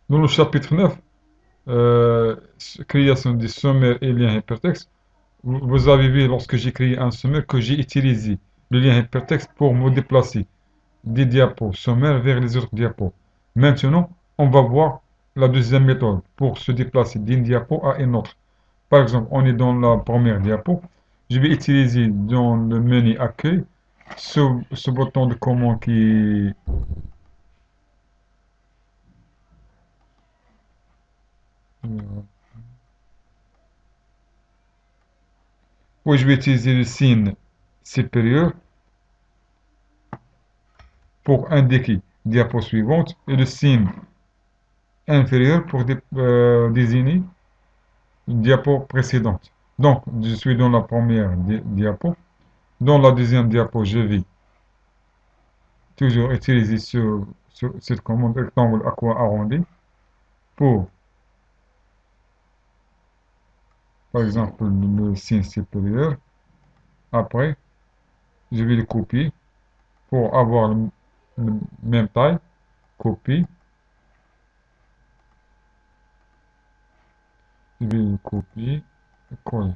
Dans le chapitre 9, création des sommaires et liens hypertextes, vous avez vu lorsque j'ai créé un sommaire que j'ai utilisé le lien hypertexte pour me déplacer des diapos sommaires vers les autres diapos. Maintenant, on va voir la deuxième méthode pour se déplacer d'une diapo à une autre. Par exemple, on est dans la première diapo. Je vais utiliser dans le menu accueil ce bouton de commande qui... Oui, je vais utiliser le signe supérieur pour indiquer diapo suivante et le signe inférieur pour désigner une diapo précédente. Donc, je suis dans la première diapo. Dans la deuxième diapo, je vais toujours utiliser cette commande rectangle aqua arrondi pour, par exemple, le signe supérieur. Après, je vais le copier pour avoir le même taille. Copie. Je vais le copier et coller.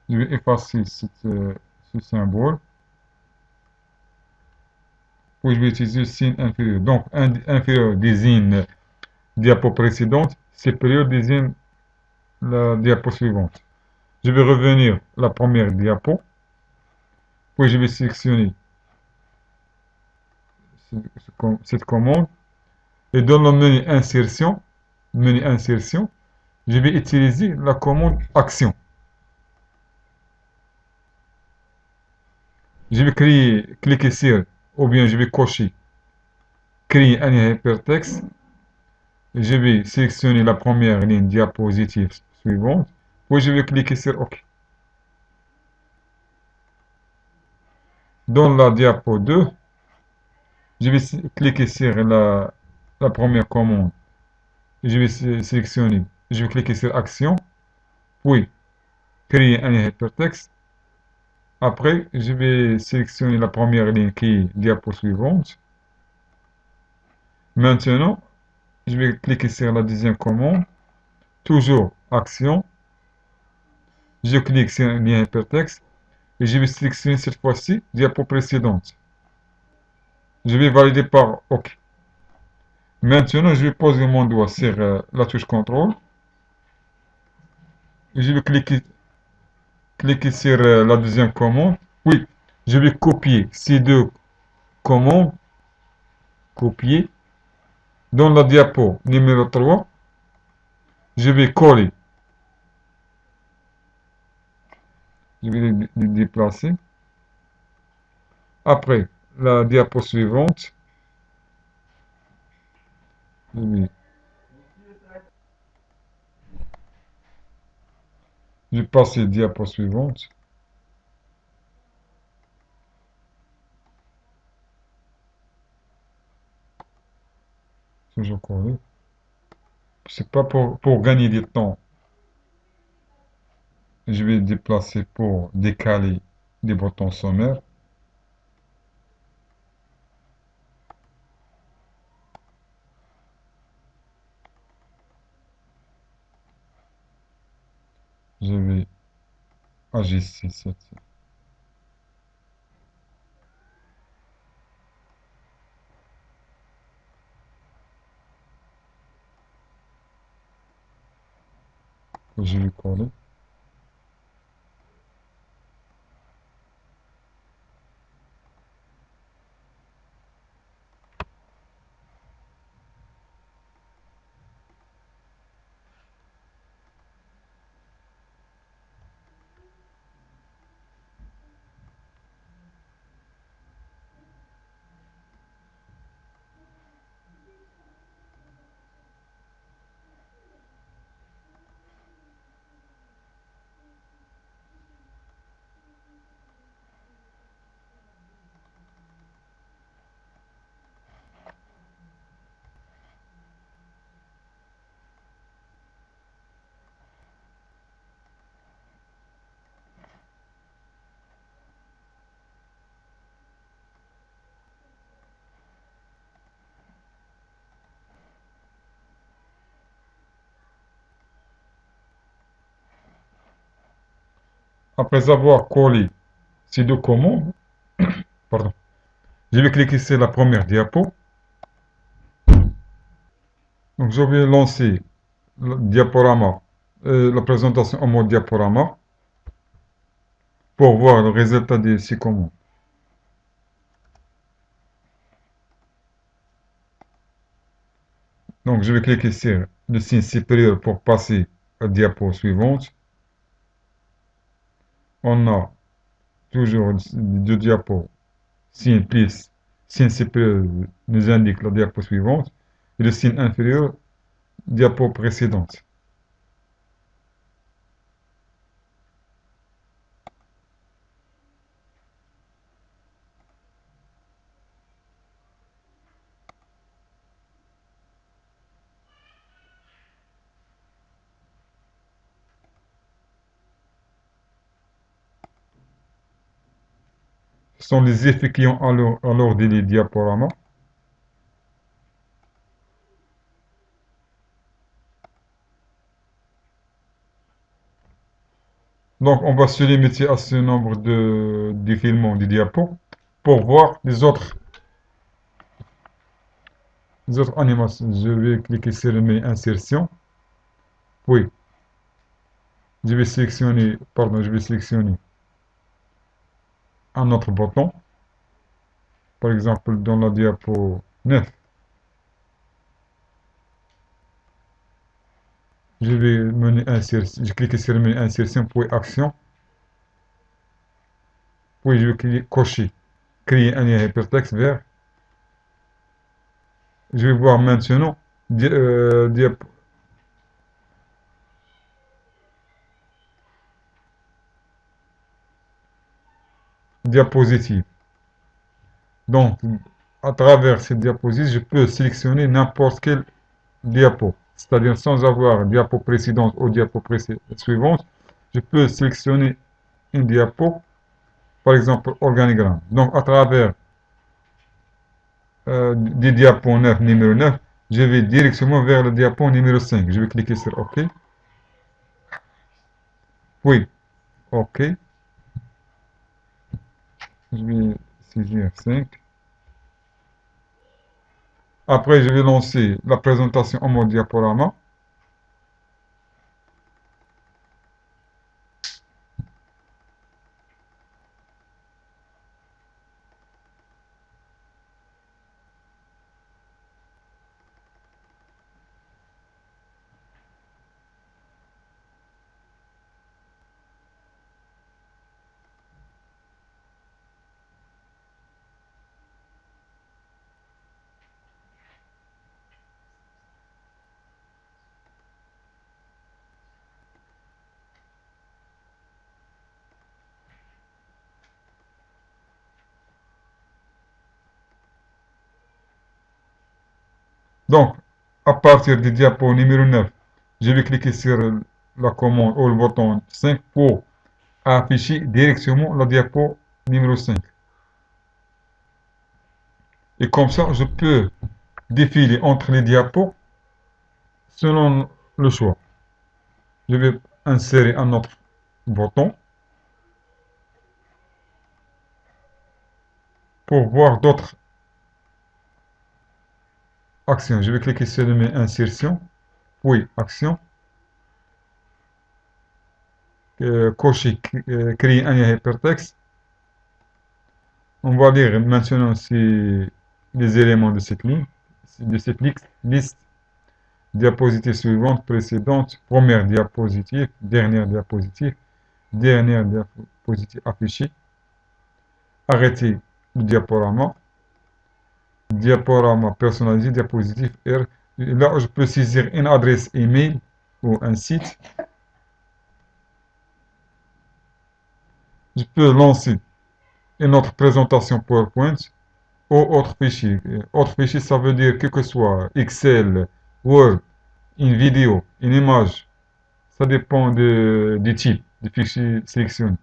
Je vais effacer ce symbole. Puis je vais utiliser le signe inférieur. Donc, inférieur désigne diapo précédente, supérieur désigne la diapo suivante. Je vais revenir à la première diapo, puis je vais sélectionner cette commande, et dans le menu insertion, je vais utiliser la commande action. Je vais cliquer sur, ou bien je vais cocher, créer un hypertexte. Je vais sélectionner la première ligne diapositive suivante, puis je vais cliquer sur OK. Dans la diapo 2, je vais cliquer sur la première commande. Je vais sélectionner, je vais cliquer sur Action, puis créer un hypertexte. Après, je vais sélectionner la première ligne qui est diapo suivante. Maintenant, je vais cliquer sur la deuxième commande, toujours Action. Je clique sur un lien hypertexte et je vais sélectionner cette fois-ci diapo précédente. Je vais valider par OK. Maintenant, je vais poser mon doigt sur la touche CTRL. Je vais cliquer sur la deuxième commande. Oui, je vais copier ces deux commandes. Copier. Dans la diapo numéro 3, je vais coller. Je vais les déplacer. Après, la diapo suivante, je vais passer la diapo suivante. Toujours coller. C'est pas pour gagner du temps. Je vais déplacer pour décaler des boutons sommaires. Je vais ajuster cette. Je vais coller. Après avoir collé ces deux commandes, pardon, je vais cliquer sur la première diapo. Donc je vais lancer le diaporama, la présentation en mode diaporama pour voir le résultat de ces commandes. Donc je vais cliquer sur le signe supérieur pour passer à la diapo suivante. On a toujours deux diapos. Signe plus, signe supérieur nous indique la diapo suivante. Et le signe inférieur, diapo précédente. Ce sont les effets qui ont alors des diaporamas. Donc, on va se limiter à ce nombre de défilements des diapos pour voir les autres animations. Je vais cliquer sur le menu insertion. Oui, je vais sélectionner un autre bouton. Par exemple, dans la diapo 9, je clique sur le menu insertion, puis action. Puis je vais cocher, créer un lien hypertexte vert. Je vais voir maintenant diapositive. Donc, à travers cette diapositive, je peux sélectionner n'importe quelle diapo. C'est-à-dire sans avoir diapo précédente ou diapo suivante, je peux sélectionner une diapo, par exemple organigramme. Donc, à travers des diapos 9, numéro 9, je vais directement vers le diapo numéro 5. Je vais cliquer sur OK. Oui, OK. Je vais saisir 5. Après, je vais lancer la présentation en mode diaporama. Donc, à partir du diapo numéro 9, je vais cliquer sur la commande ou le bouton 5 pour afficher directement la diapo numéro 5. Et comme ça, je peux défiler entre les diapos selon le choix. Je vais insérer un autre bouton pour voir d'autres actions. Je vais cliquer sur le menu insertion, puis action, cocher, créer un hypertexte. On va lire maintenant les éléments de cette ligne, de cette liste. Diapositive suivante, précédente, première diapositive, dernière diapositive affichée. Arrêter le diaporama. Diaporama personnalisé, diapositive R. Là, je peux saisir une adresse email ou un site. Je peux lancer une autre présentation PowerPoint ou autre fichier. Autre fichier, ça veut dire quel que soit Excel, Word, une vidéo, une image. Ça dépend du type de fichier sélectionné.